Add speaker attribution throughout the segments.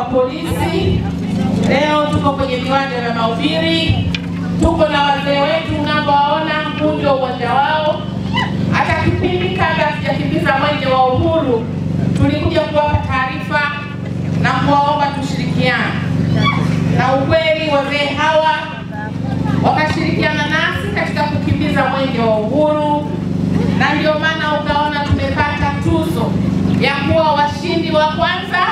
Speaker 1: polisi. Leo tuko kwenye viwanja vya mahubiri. Tuko na wazee wetu mnaowaona, huu ndio uwanja wao. Hata kipindi kabla sijakimbiza mwenge wa uhuru, tulikuja kuwapa taarifa na kuwaomba tushirikiane. Na ukweli wazee hawa wakashirikiana nasi katika kukimbiza mwenge wa uhuru, na ndio maana ukaona tumepata tuzo ya kuwa washindi wa kwanza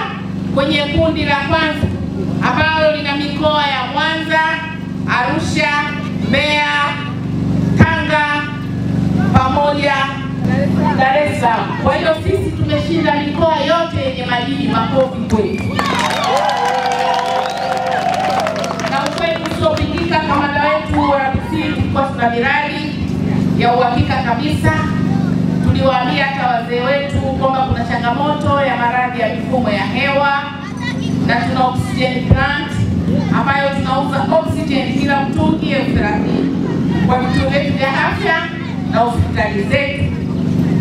Speaker 1: kwenye kundi la kwanza ambalo lina mikoa ya Mwanza, Arusha, Mbeya, Tanga pamoja Dar es Salaam. Kwa hiyo sisi tumeshinda mikoa yote yenye majiji. Makofi kwetu. Na ukweli usiopingika, kamanda wetu wa RPC tulikuwa tuna miradi ya uhakika kabisa. Tuliwaambia hata wazee wetu kwamba kuna changamoto ya maradhi ya mifumo ya hewa, na tuna oxygen plant ambayo tunauza oxygen kila mtungi 30,000 kwa vituo vyetu vya afya na hospitali zetu.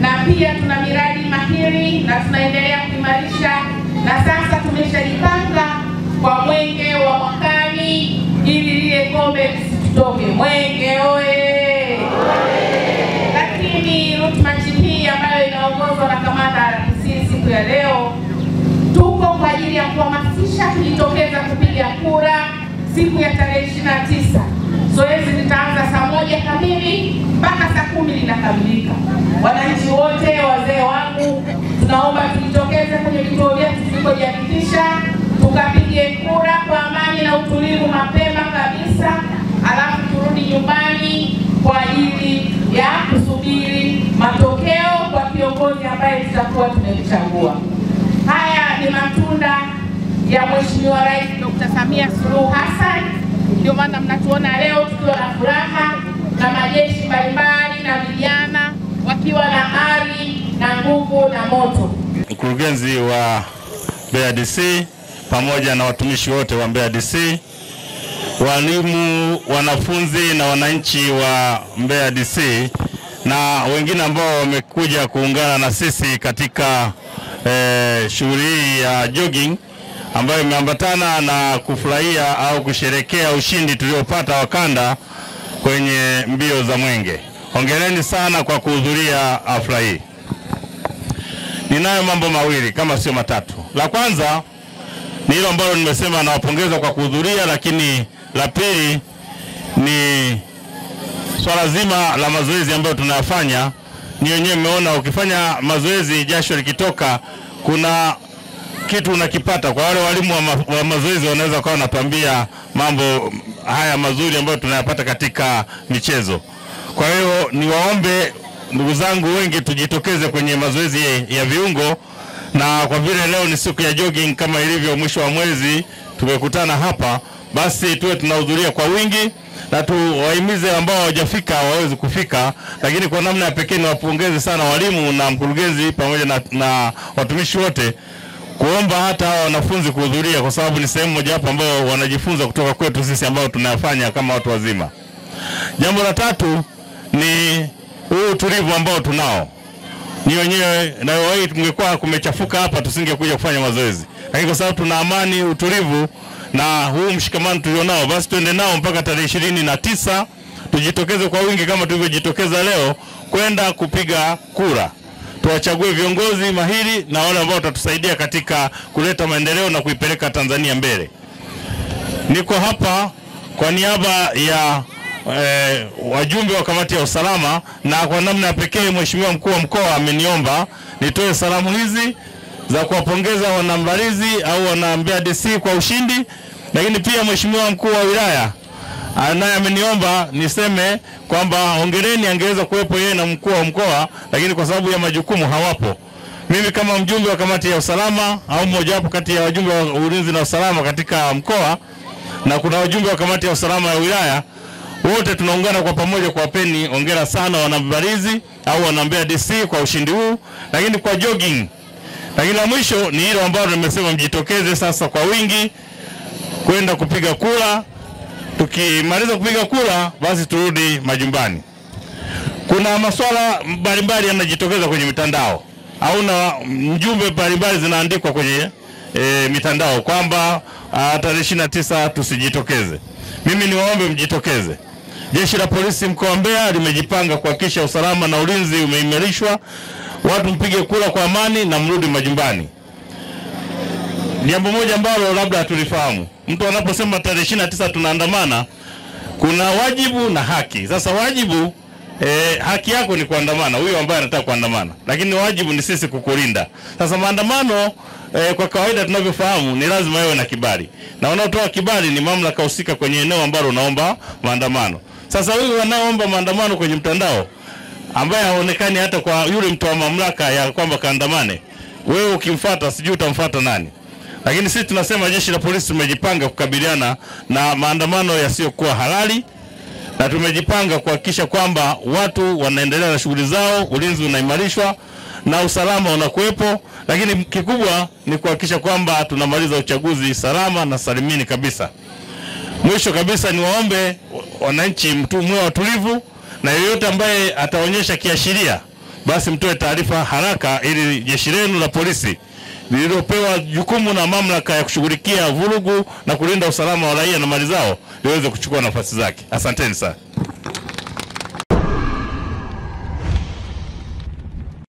Speaker 1: Na pia tuna miradi mahiri na tunaendelea kuimarisha, na sasa tumeshajipanga kwa mwenge wa mwakani ili lile kombe lisitoke. Mwenge oye! Lakini route march hii ambayo inaongozwa na kamanda RPC siku ya leo, tuko kwa ajili ya kuhamasisha kujitokeza kupiga kura siku ya tarehe 29. Zoezi litaanza saa 1 kamili mpaka saa 10 linakamilika. Wananchi wote, wazee wangu, tunaomba tujitokeze kwenye vituo vyetu tulikojiandikisha, tukapige kura kwa amani na utulivu mapema kabisa, alafu turudi nyumbani kwa ajili ya kusubiri matokeo kwa kiongozi ambaye tutakuwa tumemchagua. Haya ni matunda ya Mheshimiwa Rais Dr. Samia Suluhu Hassan. Ndio maana mnatuona leo tukiwa na furaha na majeshi mbalimbali na vijana wakiwa na ari na nguvu na moto.
Speaker 2: Mkurugenzi wa Mbeya DC pamoja na watumishi wote wa Mbeya DC, walimu, wanafunzi na wananchi wa Mbeya DC na wengine ambao wamekuja kuungana na sisi katika shughuli hii ya jogging ambayo imeambatana na kufurahia au kusherekea ushindi tuliopata wa kanda kwenye mbio za mwenge. Hongereni sana kwa kuhudhuria hafla hii. Ninayo mambo mawili kama sio matatu. La kwanza ni hilo ambalo nimesema, nawapongeza kwa kuhudhuria, lakini la pili ni swala zima la mazoezi ambayo tunayafanya. Ni wenyewe mmeona ukifanya mazoezi jasho likitoka kuna kitu unakipata. Kwa wale walimu wa mazoezi wanaweza kuwa wanatuambia mambo haya mazuri ambayo tunayapata katika michezo. Kwa hiyo niwaombe ndugu zangu wengi tujitokeze kwenye mazoezi ya viungo, na kwa vile leo ni siku ya jogging kama ilivyo mwisho wa mwezi tumekutana hapa, basi tuwe tunahudhuria kwa wingi na tuwahimize ambao hawajafika waweze kufika. Lakini kwa namna ya pekee niwapongeze sana walimu na mkurugenzi pamoja na watumishi wote kuomba hata wanafunzi kuhudhuria, kwa sababu ni sehemu moja hapo ambao wanajifunza kutoka kwetu sisi ambao tunayafanya kama watu wazima. Jambo la tatu ni huu utulivu ambao tunao. Ni wenyewe na wao tungekuwa kumechafuka hapa tusingekuja kufanya mazoezi. Lakini kwa sababu tuna amani, utulivu na huu mshikamano tulionao, basi tuende nao mpaka tarehe 29. Tujitokeze kwa wingi kama tulivyojitokeza leo kwenda kupiga kura. Tuwachague viongozi mahiri na wale ambao watatusaidia katika kuleta maendeleo na kuipeleka Tanzania mbele. Niko hapa kwa niaba ya wajumbe wa kamati ya usalama, na kwa namna ya pekee Mheshimiwa mkuu wa mkoa ameniomba nitoe salamu hizi za kuwapongeza wanambarizi au wana Mbeya DC kwa ushindi. Lakini pia Mheshimiwa mkuu wa wilaya naye ameniomba niseme kwamba hongereni, angeweza kuwepo yeye na mkuu wa mkoa, lakini kwa sababu ya majukumu hawapo. Mimi kama mjumbe wa kamati ya usalama au mmoja wapo kati ya wajumbe wa ulinzi na usalama katika mkoa, na kuna wajumbe wa kamati ya usalama ya wilaya, wote tunaungana kwa pamoja kuwapeni hongera sana wanambarizi au wana Mbeya DC kwa ushindi huu, lakini kwa jogging. Lakini la mwisho ni hilo ambalo nimesema, mjitokeze sasa kwa wingi kwenda kupiga kura. Tukimaliza kupiga kura basi turudi majumbani. Kuna masuala mbalimbali yanajitokeza kwenye mitandao au na mjumbe mbalimbali zinaandikwa kwenye mitandao kwamba tarehe 29 tusijitokeze. Mimi niwaombe mjitokeze. Jeshi la polisi mkoa wa Mbeya limejipanga kuhakikisha usalama na ulinzi umeimarishwa. Watu mpige kura kwa amani na mrudi majumbani. Jambo moja ambalo labda hatulifahamu. Mtu anaposema tarehe 29 tunaandamana, kuna wajibu na haki. Sasa wajibu, haki yako ni kuandamana, huyo ambaye anataka kuandamana. Lakini wajibu ni sisi kukulinda. Sasa maandamano kwa kawaida tunavyofahamu ni lazima yawe na kibali. Na wanaotoa kibali ni mamlaka husika kwenye eneo ambalo unaomba maandamano. Sasa huyu anaoomba maandamano kwenye mtandao ambaye haonekani hata kwa yule mtu wa mamlaka ya kwamba kaandamane, wewe ukimfuata sijui utamfuata nani. Lakini sisi tunasema jeshi la polisi tumejipanga kukabiliana na maandamano yasiyokuwa halali, na tumejipanga kuhakikisha kwamba watu wanaendelea na shughuli zao, ulinzi unaimarishwa na usalama unakuwepo, lakini kikubwa ni kuhakikisha kwamba tunamaliza uchaguzi salama na salimini kabisa. Mwisho kabisa niwaombe wananchi mwe watulivu, na yeyote ambaye ataonyesha kiashiria basi mtoe taarifa haraka ili jeshi lenu la polisi lililopewa jukumu na mamlaka ya kushughulikia vurugu na kulinda usalama wa raia na mali zao liweze kuchukua nafasi zake. Asanteni sana.